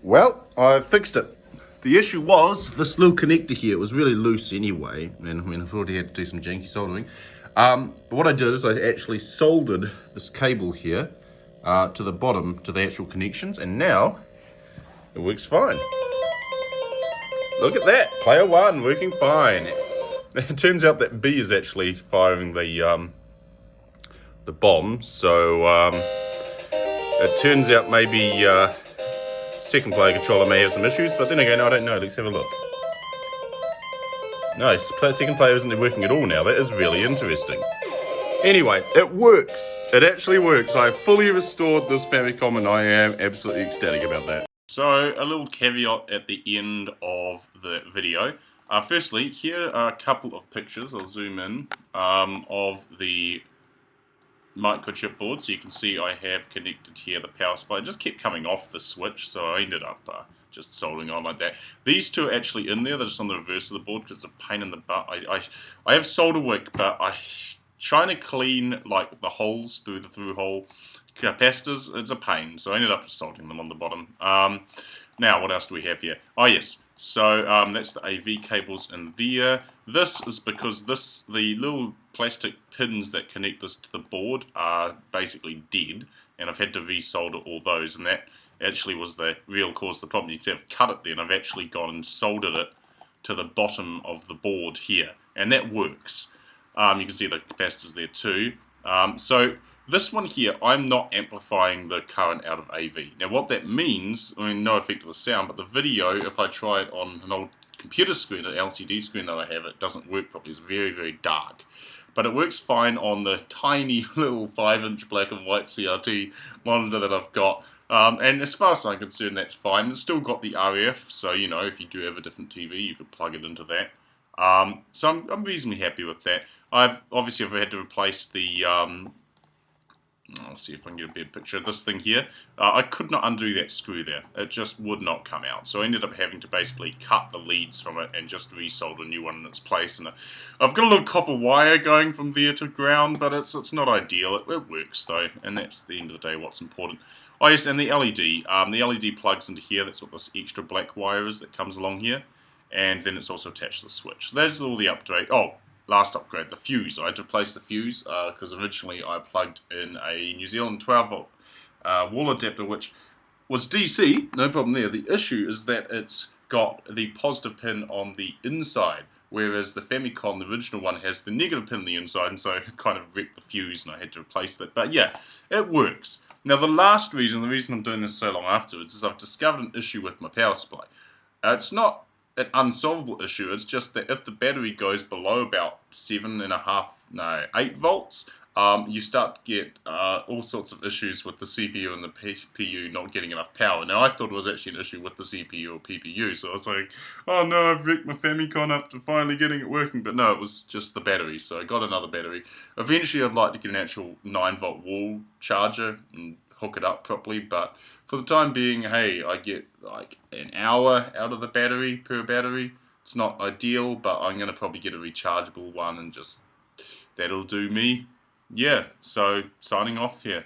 Well, I fixed it. The issue was this little connector here. It was really loose anyway, and I mean, I've already had to do some janky soldering. But what I did is I actually soldered this cable here to the bottom to the actual connections, and now it works fine. Look at that, player one working fine. It turns out that B is actually firing the bomb, so it turns out maybe second player controller may have some issues, but then again, I don't know. Let's have a look. Nice, second player isn't working at all now. That is really interesting. Anyway, it works. It actually works. I fully restored this Famicom and I am absolutely ecstatic about that. So, a little caveat at the end of the video. Firstly, here are a couple of pictures, I'll zoom in, of the microchip board. So you can see I have connected here the power supply. It just kept coming off the switch, so I ended up just soldering on like that. These two are actually in there. They're just on the reverse of the board because it's a pain in the butt. I have solder wick, but trying to clean like the holes through the through-hole capacitors, it's a pain. So I ended up just soldering them on the bottom. Now, what else do we have here? Oh yes, so that's the AV cables in there. This is because the little plastic pins that connect this to the board are basically dead, and I've had to resolder all those, and that actually was the real cause of the problem. Instead of cut it there, and I've actually gone and soldered it to the bottom of the board here, and that works. You can see the capacitors there too. So this one here, I'm not amplifying the current out of AV. Now what that means, I mean, no effect of the sound, but the video, if I try it on an old computer screen, an LCD screen that I have, it doesn't work properly. It's very, very dark. But it works fine on the tiny little 5-inch black and white CRT monitor that I've got. And as far as I'm concerned, that's fine. It's still got the RF, so you know, if you do have a different TV, you could plug it into that. So I'm reasonably happy with that. I've had to replace the I'll see if I can get a better picture of this thing here. I could not undo that screw there. It just would not come out. So I ended up having to basically cut the leads from it and just resolder a new one in its place. And I've got a little copper wire going from there to ground, but it's not ideal. It works though, and that's the end of the day what's important. Oh yes, and the LED. The LED plugs into here. That's what this extra black wire is that comes along here. And then it's also attached to the switch. So that's all the upgrade. Oh, last upgrade, the fuse. I had to replace the fuse because originally I plugged in a New Zealand 12 volt wall adapter, which was DC, no problem there. The issue is that it's got the positive pin on the inside, whereas the Famicom, the original one, has the negative pin on the inside, and so it kind of wrecked the fuse and I had to replace it. But yeah, it works. Now the reason I'm doing this so long afterwards, is I've discovered an issue with my power supply. It's not an unsolvable issue. It's just that if the battery goes below about 8 volts, you start to get all sorts of issues with the CPU and the PPU not getting enough power. Now I thought it was actually an issue with the CPU or PPU, so I was like, oh no, I've wrecked my Famicom up to finally getting it working, but no, it was just the battery, so I got another battery. Eventually I'd like to get an actual 9 volt wall charger and hook it up properly, but for the time being, hey, I get like an hour out of the battery per battery. It's not ideal, but I'm going to probably get a rechargeable one and just that'll do me. Yeah, so signing off here.